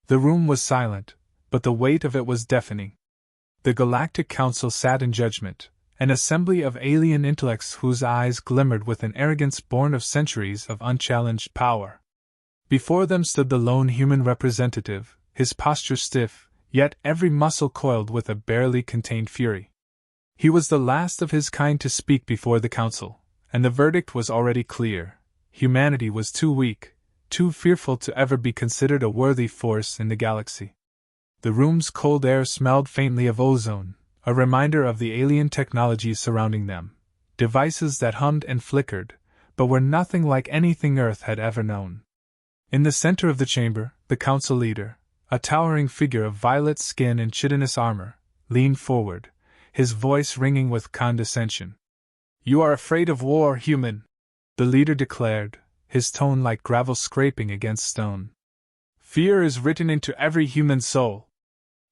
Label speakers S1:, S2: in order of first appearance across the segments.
S1: The room was silent, but the weight of it was deafening. The Galactic Council sat in judgment, an assembly of alien intellects whose eyes glimmered with an arrogance born of centuries of unchallenged power. Before them stood the lone human representative, his posture stiff, yet every muscle coiled with a barely contained fury. He was the last of his kind to speak before the council, and the verdict was already clear. Humanity was too weak, too fearful to ever be considered a worthy force in the galaxy. The room's cold air smelled faintly of ozone, a reminder of the alien technologies surrounding them, devices that hummed and flickered, but were nothing like anything Earth had ever known. In the center of the chamber, the council leader, a towering figure of violet skin and chitinous armor, leaned forward, his voice ringing with condescension. "You are afraid of war, human," the leader declared, his tone like gravel scraping against stone. "Fear is written into every human soul.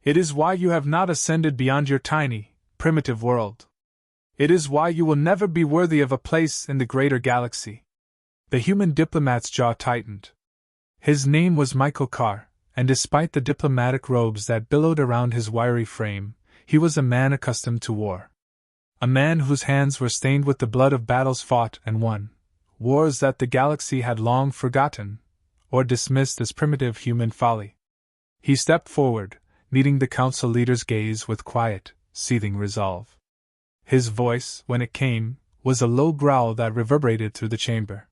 S1: It is why you have not ascended beyond your tiny, primitive world. It is why you will never be worthy of a place in the greater galaxy." The human diplomat's jaw tightened. His name was Michael Carr, and despite the diplomatic robes that billowed around his wiry frame, he was a man accustomed to war. A man whose hands were stained with the blood of battles fought and won, wars that the galaxy had long forgotten, or dismissed as primitive human folly. He stepped forward, meeting the council leader's gaze with quiet, seething resolve. His voice, when it came, was a low growl that reverberated through the chamber.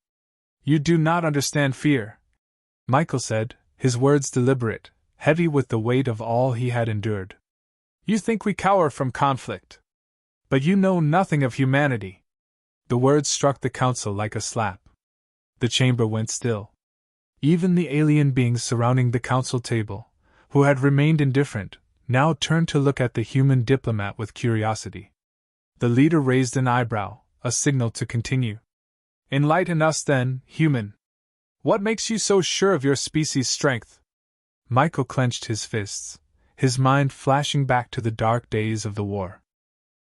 S1: "You do not understand fear," Michael said, his words deliberate, heavy with the weight of all he had endured. "You think we cower from conflict. But you know nothing of humanity." The words struck the council like a slap. The chamber went still. Even the alien beings surrounding the council table, who had remained indifferent, now turned to look at the human diplomat with curiosity. The leader raised an eyebrow, a signal to continue. "Enlighten us then, human. What makes you so sure of your species' strength?" Michael clenched his fists, his mind flashing back to the dark days of the war.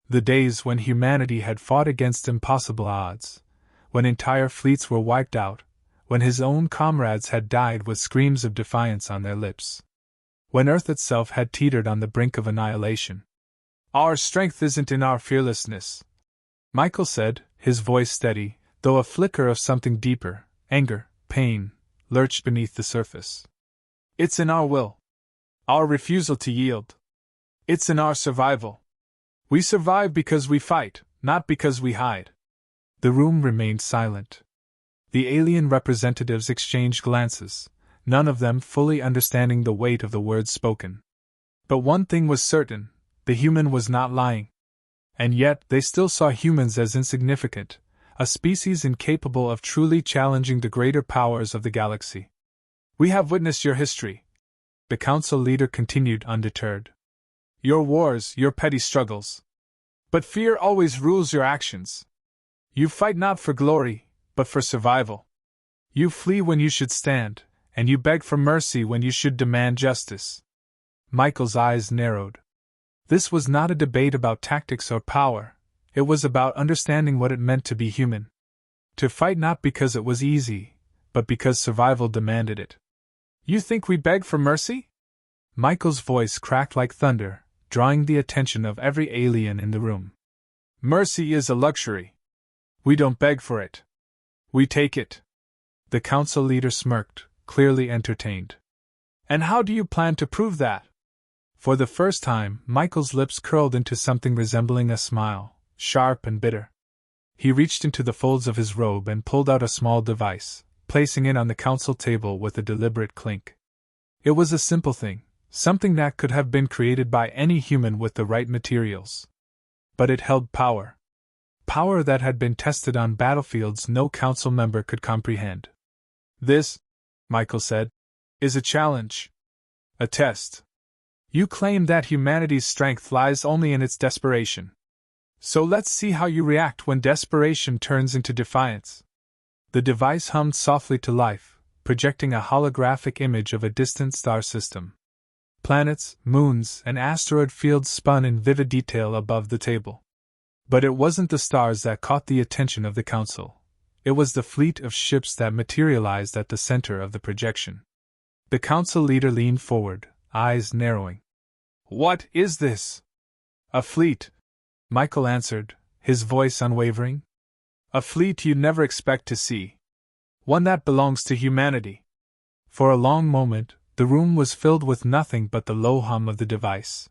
S1: The days when humanity had fought against impossible odds, when entire fleets were wiped out, when his own comrades had died with screams of defiance on their lips. When Earth itself had teetered on the brink of annihilation. "Our strength isn't in our fearlessness," Michael said, his voice steady, though a flicker of something deeper, anger, pain, lurched beneath the surface. "It's in our will. Our refusal to yield. It's in our survival. We survive because we fight, not because we hide." The room remained silent. The alien representatives exchanged glances, none of them fully understanding the weight of the words spoken. But one thing was certain, the human was not lying. And yet they still saw humans as insignificant, a species incapable of truly challenging the greater powers of the galaxy. "We have witnessed your history," the council leader continued undeterred. "Your wars, your petty struggles. But fear always rules your actions. You fight not for glory, but for survival. You flee when you should stand, and you beg for mercy when you should demand justice." Michael's eyes narrowed. This was not a debate about tactics or power, it was about understanding what it meant to be human. To fight not because it was easy, but because survival demanded it. "You think we beg for mercy?" Michael's voice cracked like thunder, drawing the attention of every alien in the room. "Mercy is a luxury. We don't beg for it. We take it." The council leader smirked, clearly entertained. "And how do you plan to prove that?" For the first time, Michael's lips curled into something resembling a smile, sharp and bitter. He reached into the folds of his robe and pulled out a small device, placing it on the council table with a deliberate clink. It was a simple thing, something that could have been created by any human with the right materials. But it held power. Power that had been tested on battlefields no council member could comprehend. "This," Michael said, "is a challenge. A test. You claim that humanity's strength lies only in its desperation. So let's see how you react when desperation turns into defiance." The device hummed softly to life, projecting a holographic image of a distant star system. Planets, moons, and asteroid fields spun in vivid detail above the table. But it wasn't the stars that caught the attention of the council. It was the fleet of ships that materialized at the center of the projection. The council leader leaned forward, eyes narrowing. What is this? A fleet, Michael answered, his voice unwavering. A fleet you'd never expect to see. One that belongs to humanity. For a long moment, the room was filled with nothing but the low hum of the device.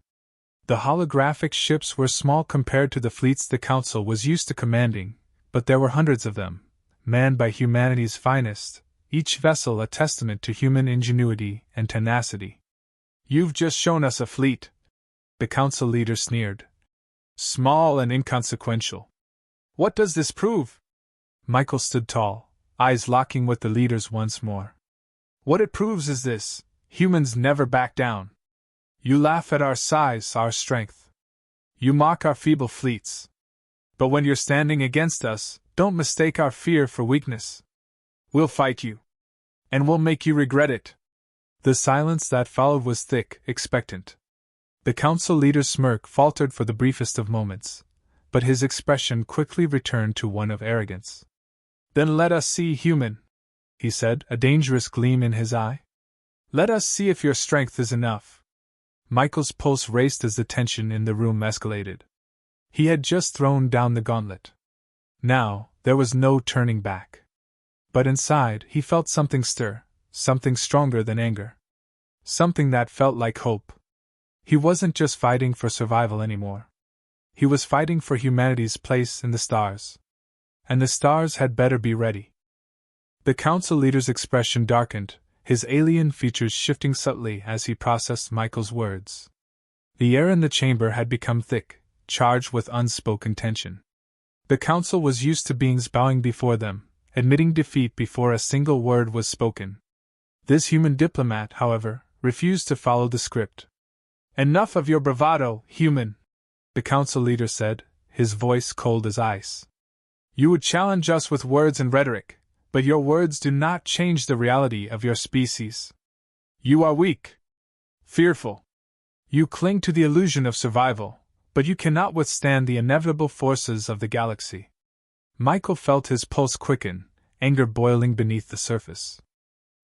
S1: The holographic ships were small compared to the fleets the council was used to commanding, but there were hundreds of them, manned by humanity's finest, each vessel a testament to human ingenuity and tenacity. You've just shown us a fleet, the council leader sneered. Small and inconsequential. What does this prove? Michael stood tall, eyes locking with the leader's once more. What it proves is this: humans never back down. You laugh at our size, our strength. You mock our feeble fleets. But when you're standing against us, don't mistake our fear for weakness. We'll fight you. And we'll make you regret it. The silence that followed was thick, expectant. The council leader's smirk faltered for the briefest of moments, but his expression quickly returned to one of arrogance. Then let us see, human, he said, a dangerous gleam in his eye. Let us see if your strength is enough. Michael's pulse raced as the tension in the room escalated. He had just thrown down the gauntlet. Now, there was no turning back. But inside, he felt something stir, something stronger than anger. Something that felt like hope. He wasn't just fighting for survival anymore. He was fighting for humanity's place in the stars. And the stars had better be ready. The council leader's expression darkened, his alien features shifting subtly as he processed Michael's words. The air in the chamber had become thick, charged with unspoken tension. The council was used to beings bowing before them, admitting defeat before a single word was spoken. This human diplomat, however, refused to follow the script. Enough of your bravado, human, the council leader said, his voice cold as ice. You would challenge us with words and rhetoric, but your words do not change the reality of your species. You are weak. Fearful. You cling to the illusion of survival, but you cannot withstand the inevitable forces of the galaxy. Michael felt his pulse quicken, anger boiling beneath the surface.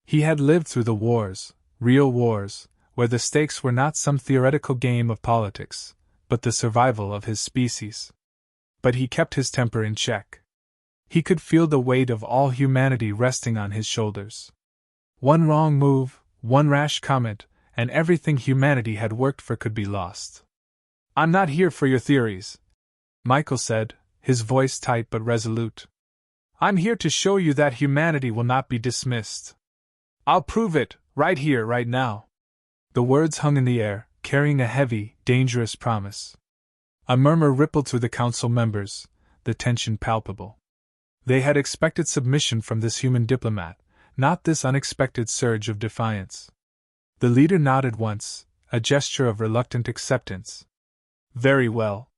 S1: He had lived through the wars, real wars, where the stakes were not some theoretical game of politics, but the survival of his species. But he kept his temper in check. He could feel the weight of all humanity resting on his shoulders. One wrong move, one rash comment, and everything humanity had worked for could be lost. I'm not here for your theories, Michael said, his voice tight but resolute. I'm here to show you that humanity will not be dismissed. I'll prove it, right here, right now. The words hung in the air, carrying a heavy, dangerous promise. A murmur rippled through the council members, the tension palpable. They had expected submission from this human diplomat, not this unexpected surge of defiance. The leader nodded once, a gesture of reluctant acceptance. Very well.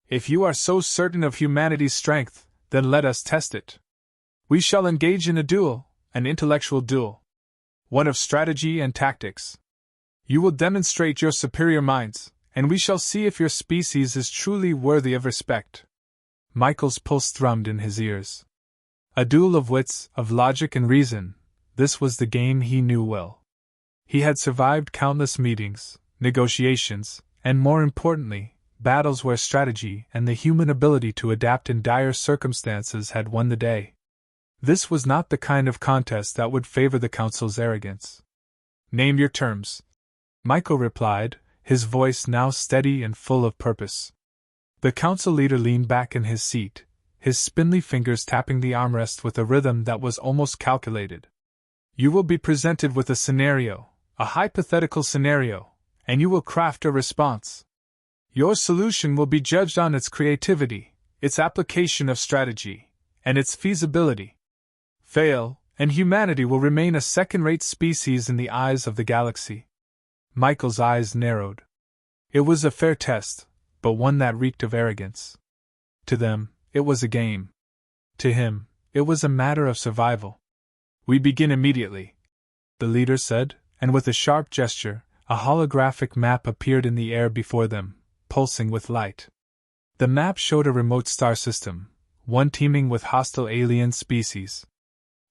S1: If you are so certain of humanity's strength, then let us test it. We shall engage in a duel, an intellectual duel. One of strategy and tactics. You will demonstrate your superior minds, and we shall see if your species is truly worthy of respect. Michael's pulse thrummed in his ears. A duel of wits, of logic and reason, this was the game he knew well. He had survived countless meetings, negotiations, and more importantly, battles where strategy and the human ability to adapt in dire circumstances had won the day. This was not the kind of contest that would favor the council's arrogance. Name your terms, Michael replied, his voice now steady and full of purpose. The council leader leaned back in his seat, his spindly fingers tapping the armrest with a rhythm that was almost calculated. You will be presented with a scenario, a hypothetical scenario, and you will craft a response. Your solution will be judged on its creativity, its application of strategy, and its feasibility. Fail, and humanity will remain a second-rate species in the eyes of the galaxy. Michael's eyes narrowed. It was a fair test, but one that reeked of arrogance. To them, it was a game. To him, it was a matter of survival. We begin immediately, the leader said, and with a sharp gesture, a holographic map appeared in the air before them, pulsing with light. The map showed a remote star system, one teeming with hostile alien species.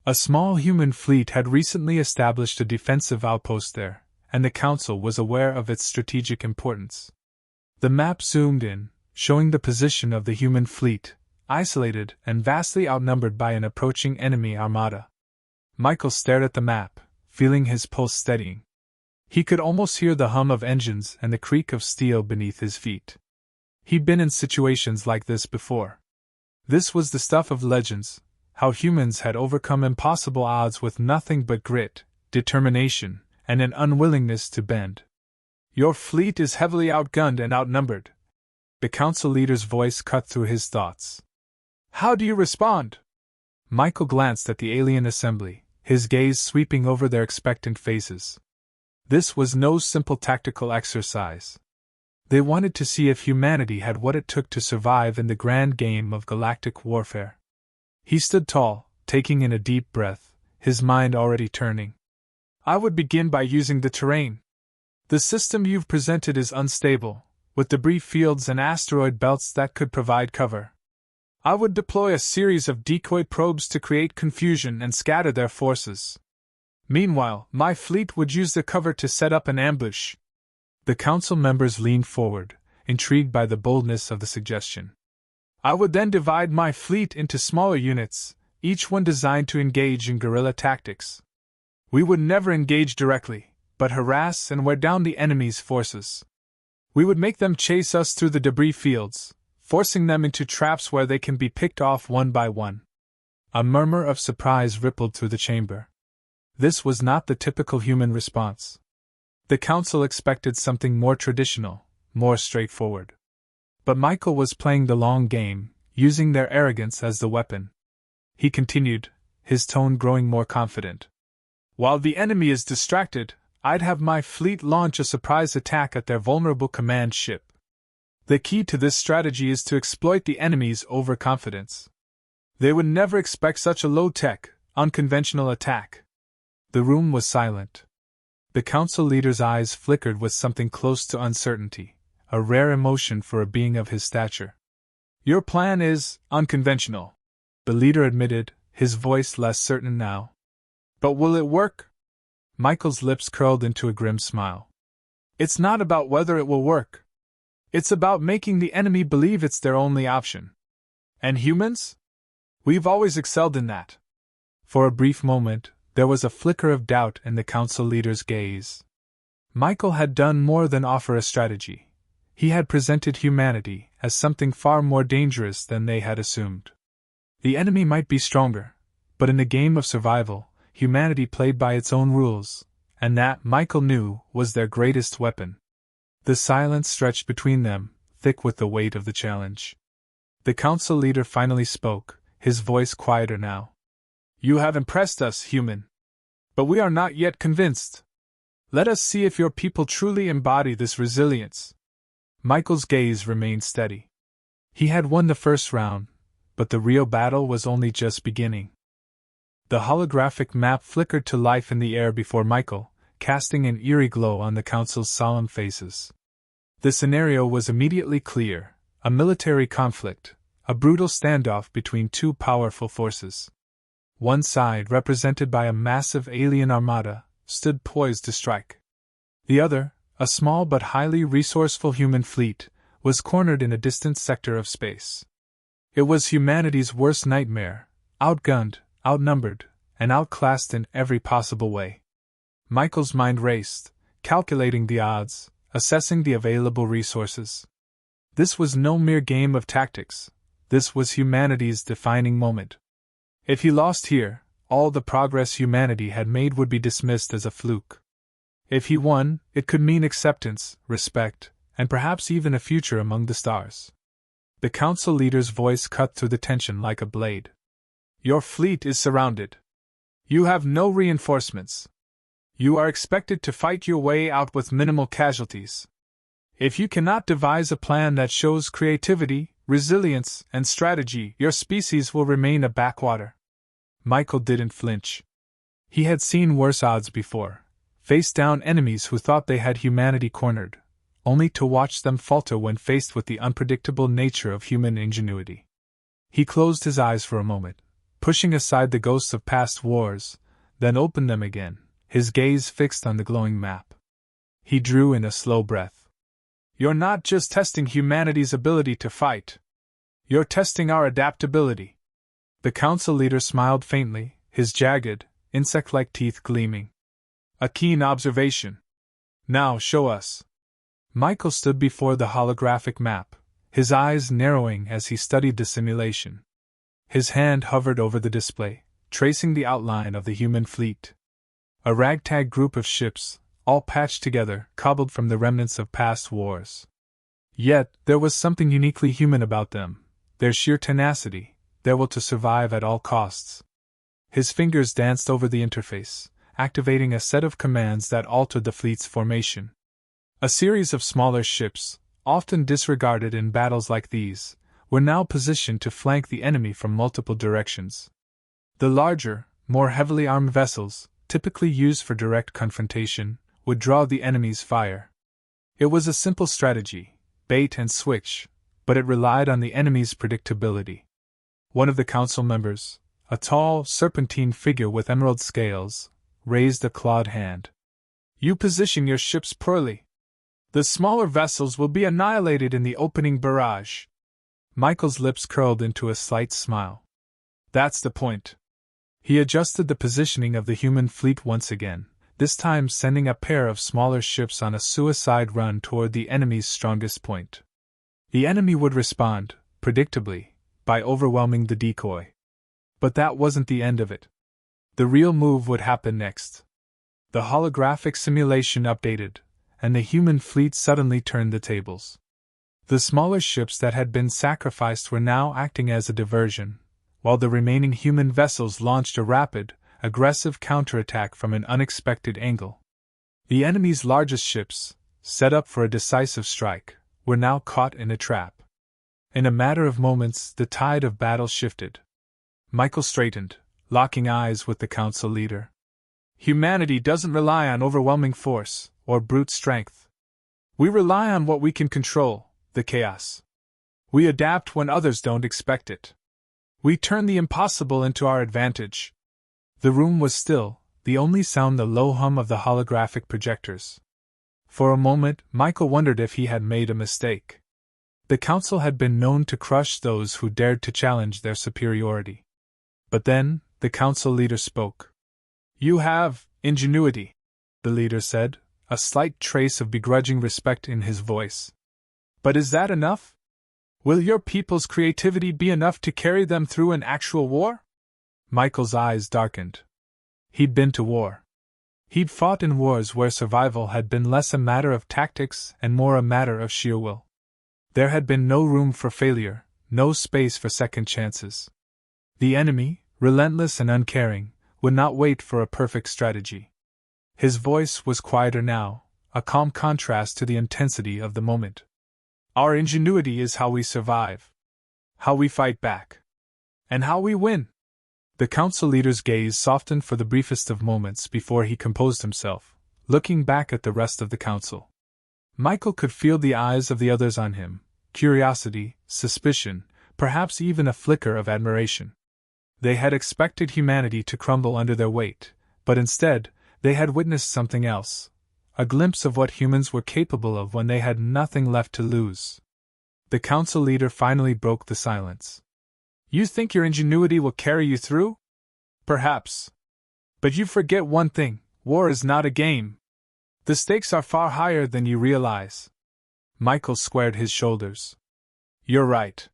S1: A small human fleet had recently established a defensive outpost there, and the Council was aware of its strategic importance. The map zoomed in, showing the position of the human fleet, isolated and vastly outnumbered by an approaching enemy armada. Michael stared at the map, feeling his pulse steadying. He could almost hear the hum of engines and the creak of steel beneath his feet. He'd been in situations like this before. This was the stuff of legends, how humans had overcome impossible odds with nothing but grit, determination, and an unwillingness to bend. Your fleet is heavily outgunned and outnumbered. The council leader's voice cut through his thoughts. How do you respond? Michael glanced at the alien assembly, his gaze sweeping over their expectant faces. This was no simple tactical exercise. They wanted to see if humanity had what it took to survive in the grand game of galactic warfare. He stood tall, taking in a deep breath, his mind already turning. I would begin by using the terrain. The system you've presented is unstable, with debris fields and asteroid belts that could provide cover. I would deploy a series of decoy probes to create confusion and scatter their forces. Meanwhile, my fleet would use the cover to set up an ambush. The council members leaned forward, intrigued by the boldness of the suggestion. I would then divide my fleet into smaller units, each one designed to engage in guerrilla tactics. We would never engage directly, but harass and wear down the enemy's forces. We would make them chase us through the debris fields, forcing them into traps where they can be picked off one by one. A murmur of surprise rippled through the chamber. This was not the typical human response. The council expected something more traditional, more straightforward. But Michael was playing the long game, using their arrogance as the weapon. He continued, his tone growing more confident. While the enemy is distracted, I'd have my fleet launch a surprise attack at their vulnerable command ship. The key to this strategy is to exploit the enemy's overconfidence. They would never expect such a low-tech, unconventional attack. The room was silent. The council leader's eyes flickered with something close to uncertainty, a rare emotion for a being of his stature. Your plan is unconventional, the leader admitted, his voice less certain now. But will it work? Michael's lips curled into a grim smile. It's not about whether it will work. It's about making the enemy believe it's their only option. And humans? We've always excelled in that. For a brief moment, there was a flicker of doubt in the council leader's gaze. Michael had done more than offer a strategy. He had presented humanity as something far more dangerous than they had assumed. The enemy might be stronger, but in the game of survival, humanity played by its own rules, and that, Michael knew, was their greatest weapon. The silence stretched between them, thick with the weight of the challenge. The council leader finally spoke, his voice quieter now. You have impressed us, human. But we are not yet convinced. Let us see if your people truly embody this resilience. Michael's gaze remained steady. He had won the first round, but the real battle was only just beginning. The holographic map flickered to life in the air before Michael, casting an eerie glow on the council's solemn faces. The scenario was immediately clear: a military conflict, a brutal standoff between two powerful forces. One side, represented by a massive alien armada, stood poised to strike. The other, a small but highly resourceful human fleet, was cornered in a distant sector of space. It was humanity's worst nightmare, outgunned, outnumbered, and outclassed in every possible way. Michael's mind raced, calculating the odds, assessing the available resources. This was no mere game of tactics. This was humanity's defining moment. If he lost here, all the progress humanity had made would be dismissed as a fluke. If he won, it could mean acceptance, respect, and perhaps even a future among the stars. The council leader's voice cut through the tension like a blade. Your fleet is surrounded. You have no reinforcements. You are expected to fight your way out with minimal casualties. If you cannot devise a plan that shows creativity, resilience, and strategy, your species will remain a backwater. Michael didn't flinch. He had seen worse odds before, faced down enemies who thought they had humanity cornered, only to watch them falter when faced with the unpredictable nature of human ingenuity. He closed his eyes for a moment, pushing aside the ghosts of past wars, then opened them again, his gaze fixed on the glowing map. He drew in a slow breath. "You're not just testing humanity's ability to fight. You're testing our adaptability." The council leader smiled faintly, his jagged, insect-like teeth gleaming. "A keen observation. Now show us." Michael stood before the holographic map, his eyes narrowing as he studied the simulation. His hand hovered over the display, tracing the outline of the human fleet. A ragtag group of ships, all patched together, cobbled from the remnants of past wars. Yet, there was something uniquely human about them, their sheer tenacity, their will to survive at all costs. His fingers danced over the interface, activating a set of commands that altered the fleet's formation. A series of smaller ships, often disregarded in battles like these, were now positioned to flank the enemy from multiple directions. The larger, more heavily armed vessels, typically used for direct confrontation, would draw the enemy's fire. It was a simple strategy, bait and switch, but it relied on the enemy's predictability. One of the council members, a tall, serpentine figure with emerald scales, raised a clawed hand. "You position your ships poorly. The smaller vessels will be annihilated in the opening barrage." Michael's lips curled into a slight smile. "That's the point." He adjusted the positioning of the human fleet once again, this time sending a pair of smaller ships on a suicide run toward the enemy's strongest point. The enemy would respond, predictably, by overwhelming the decoy. But that wasn't the end of it. The real move would happen next. The holographic simulation updated, and the human fleet suddenly turned the tables. The smaller ships that had been sacrificed were now acting as a diversion, while the remaining human vessels launched a rapid, aggressive counterattack from an unexpected angle. The enemy's largest ships, set up for a decisive strike, were now caught in a trap. In a matter of moments, the tide of battle shifted. Michael straightened, locking eyes with the council leader. "Humanity doesn't rely on overwhelming force or brute strength. We rely on what we can control, the chaos. We adapt when others don't expect it. We turn the impossible into our advantage." The room was still, the only sound the low hum of the holographic projectors. For a moment, Michael wondered if he had made a mistake. The council had been known to crush those who dared to challenge their superiority. But then, the council leader spoke. "You have ingenuity," the leader said, a slight trace of begrudging respect in his voice. "But is that enough? Will your people's creativity be enough to carry them through an actual war?" Michael's eyes darkened. He'd been to war. He'd fought in wars where survival had been less a matter of tactics and more a matter of sheer will. There had been no room for failure, no space for second chances. The enemy, relentless and uncaring, would not wait for a perfect strategy. His voice was quieter now, a calm contrast to the intensity of the moment. "Our ingenuity is how we survive, how we fight back, and how we win." The council leader's gaze softened for the briefest of moments before he composed himself, looking back at the rest of the council. Michael could feel the eyes of the others on him, curiosity, suspicion, perhaps even a flicker of admiration. They had expected humanity to crumble under their weight, but instead, they had witnessed something else, a glimpse of what humans were capable of when they had nothing left to lose. The council leader finally broke the silence. "You think your ingenuity will carry you through? Perhaps. But you forget one thing: war is not a game. The stakes are far higher than you realize." Michael squared his shoulders. "You're right.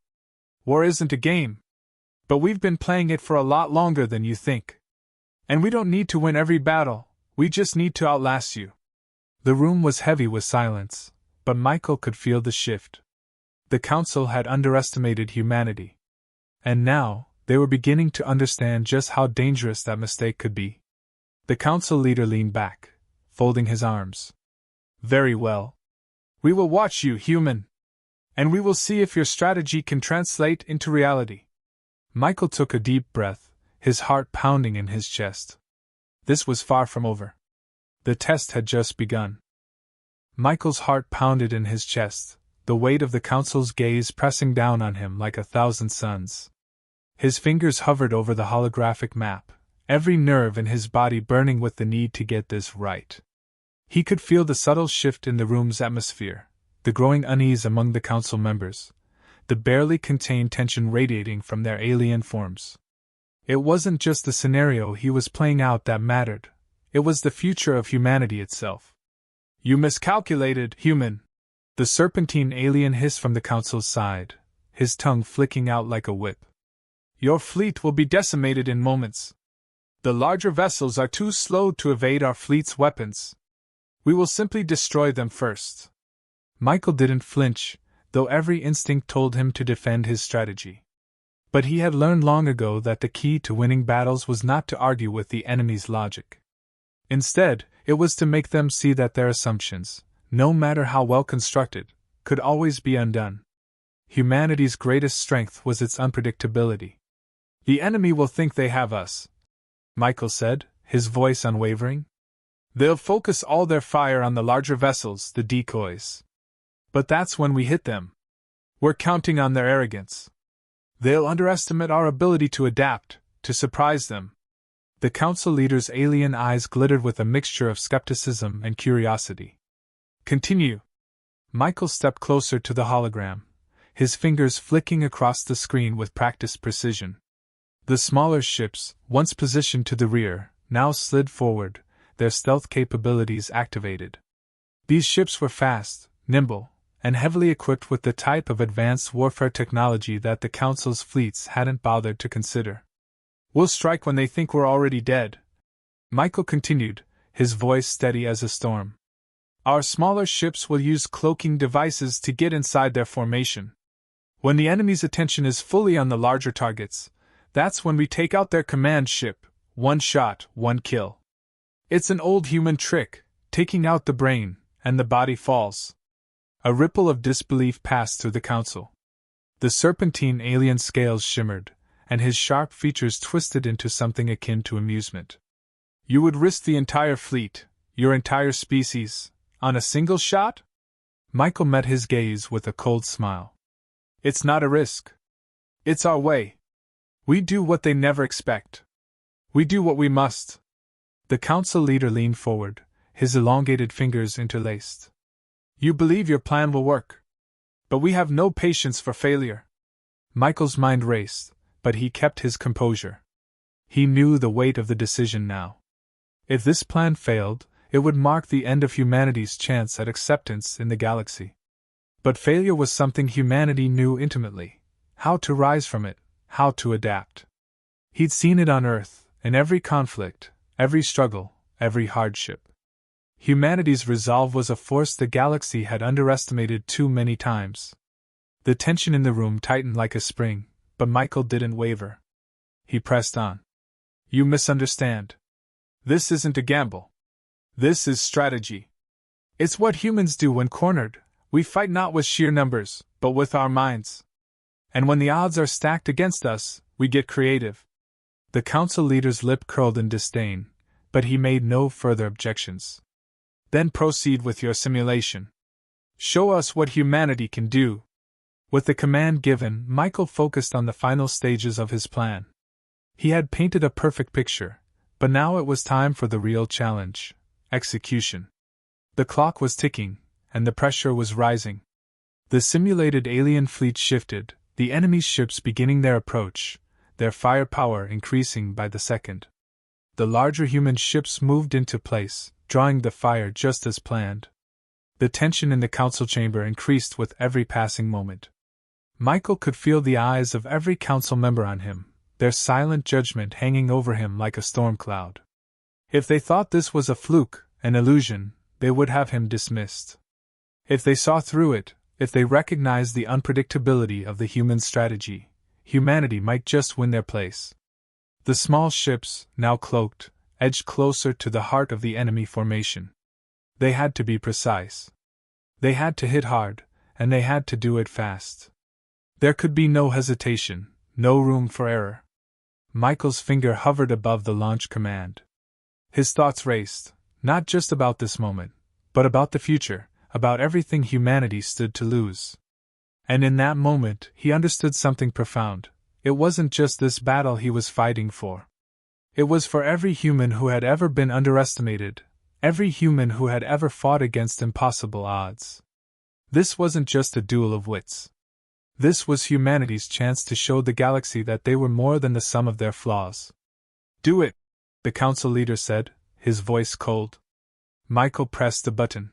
S1: War isn't a game. But we've been playing it for a lot longer than you think. And we don't need to win every battle, we just need to outlast you." The room was heavy with silence, but Michael could feel the shift. The council had underestimated humanity. And now, they were beginning to understand just how dangerous that mistake could be. The council leader leaned back, folding his arms. "Very well. We will watch you, human. And we will see if your strategy can translate into reality." Michael took a deep breath, his heart pounding in his chest. This was far from over. The test had just begun. Michael's heart pounded in his chest, the weight of the council's gaze pressing down on him like 1,000 suns. His fingers hovered over the holographic map, every nerve in his body burning with the need to get this right. He could feel the subtle shift in the room's atmosphere, the growing unease among the council members, the barely contained tension radiating from their alien forms. It wasn't just the scenario he was playing out that mattered, it was the future of humanity itself. "You miscalculated, human!" The serpentine alien hissed from the council's side, his tongue flicking out like a whip. "Your fleet will be decimated in moments. The larger vessels are too slow to evade our fleet's weapons. We will simply destroy them first." Michael didn't flinch, though every instinct told him to defend his strategy. But he had learned long ago that the key to winning battles was not to argue with the enemy's logic. Instead, it was to make them see that their assumptions, no matter how well constructed, could always be undone. Humanity's greatest strength was its unpredictability. "The enemy will think they have us," Michael said, his voice unwavering. "They'll focus all their fire on the larger vessels, the decoys. But that's when we hit them. We're counting on their arrogance. They'll underestimate our ability to adapt, to surprise them." The council leader's alien eyes glittered with a mixture of skepticism and curiosity. "Continue." Michael stepped closer to the hologram, his fingers flicking across the screen with practiced precision. The smaller ships, once positioned to the rear, now slid forward, their stealth capabilities activated. These ships were fast, nimble, and heavily equipped with the type of advanced warfare technology that the Council's fleets hadn't bothered to consider. "We'll strike when they think we're already dead," Michael continued, his voice steady as a storm. "Our smaller ships will use cloaking devices to get inside their formation. When the enemy's attention is fully on the larger targets, that's when we take out their command ship, one shot, one kill. It's an old human trick, taking out the brain, and the body falls." A ripple of disbelief passed through the council. The serpentine alien scales shimmered, and his sharp features twisted into something akin to amusement. "You would risk the entire fleet, your entire species, on a single shot?" Michael met his gaze with a cold smile. "It's not a risk. It's our way. We do what they never expect. We do what we must." The council leader leaned forward, his elongated fingers interlaced. "You believe your plan will work. But we have no patience for failure." Michael's mind raced, but he kept his composure. He knew the weight of the decision now. If this plan failed, it would mark the end of humanity's chance at acceptance in the galaxy. But failure was something humanity knew intimately: how to rise from it, how to adapt. He'd seen it on Earth, in every conflict, every struggle, every hardship. Humanity's resolve was a force the galaxy had underestimated too many times. The tension in the room tightened like a spring, but Michael didn't waver. He pressed on. "You misunderstand. This isn't a gamble. This is strategy. It's what humans do when cornered. We fight not with sheer numbers, but with our minds. And when the odds are stacked against us, we get creative." The council leader's lip curled in disdain, but he made no further objections. "Then proceed with your simulation. Show us what humanity can do." With the command given, Michael focused on the final stages of his plan. He had painted a perfect picture, but now it was time for the real challenge: execution. The clock was ticking, and the pressure was rising. The simulated alien fleet shifted, the enemy's ships beginning their approach, their firepower increasing by the second. The larger human ships moved into place, drawing the fire just as planned. The tension in the council chamber increased with every passing moment. Michael could feel the eyes of every council member on him, their silent judgment hanging over him like a storm cloud. If they thought this was a fluke, an illusion, they would have him dismissed. If they saw through it, if they recognized the unpredictability of the human strategy, humanity might just win their place. The small ships, now cloaked, edged closer to the heart of the enemy formation. They had to be precise. They had to hit hard, and they had to do it fast. There could be no hesitation, no room for error. Michael's finger hovered above the launch command. His thoughts raced, not just about this moment, but about the future, about everything humanity stood to lose. And in that moment, he understood something profound. It wasn't just this battle he was fighting for. It was for every human who had ever been underestimated, every human who had ever fought against impossible odds. This wasn't just a duel of wits. This was humanity's chance to show the galaxy that they were more than the sum of their flaws. "Do it," the council leader said, his voice cold. Michael pressed a button.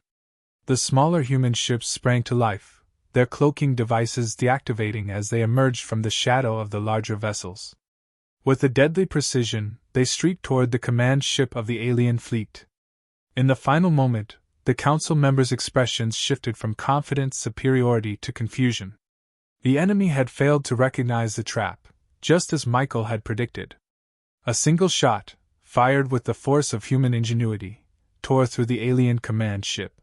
S1: The smaller human ships sprang to life, their cloaking devices deactivating as they emerged from the shadow of the larger vessels. With a deadly precision, they streaked toward the command ship of the alien fleet. In the final moment, the council members' expressions shifted from confident superiority to confusion. The enemy had failed to recognize the trap, just as Michael had predicted. A single shot, fired with the force of human ingenuity, tore through the alien command ship.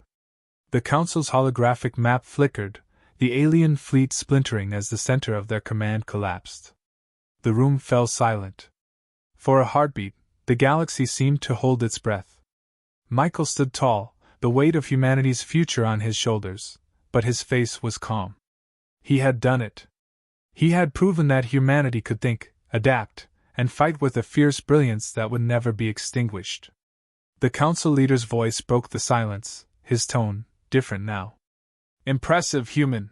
S1: The council's holographic map flickered, the alien fleet splintering as the center of their command collapsed. The room fell silent. For a heartbeat, the galaxy seemed to hold its breath. Michael stood tall, the weight of humanity's future on his shoulders, but his face was calm. He had done it. He had proven that humanity could think, adapt, and fight with a fierce brilliance that would never be extinguished. The council leader's voice broke the silence, his tone different now. "Impressive, human.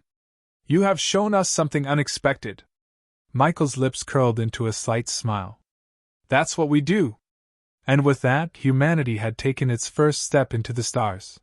S1: You have shown us something unexpected." Michael's lips curled into a slight smile. "That's what we do." And with that, humanity had taken its first step into the stars.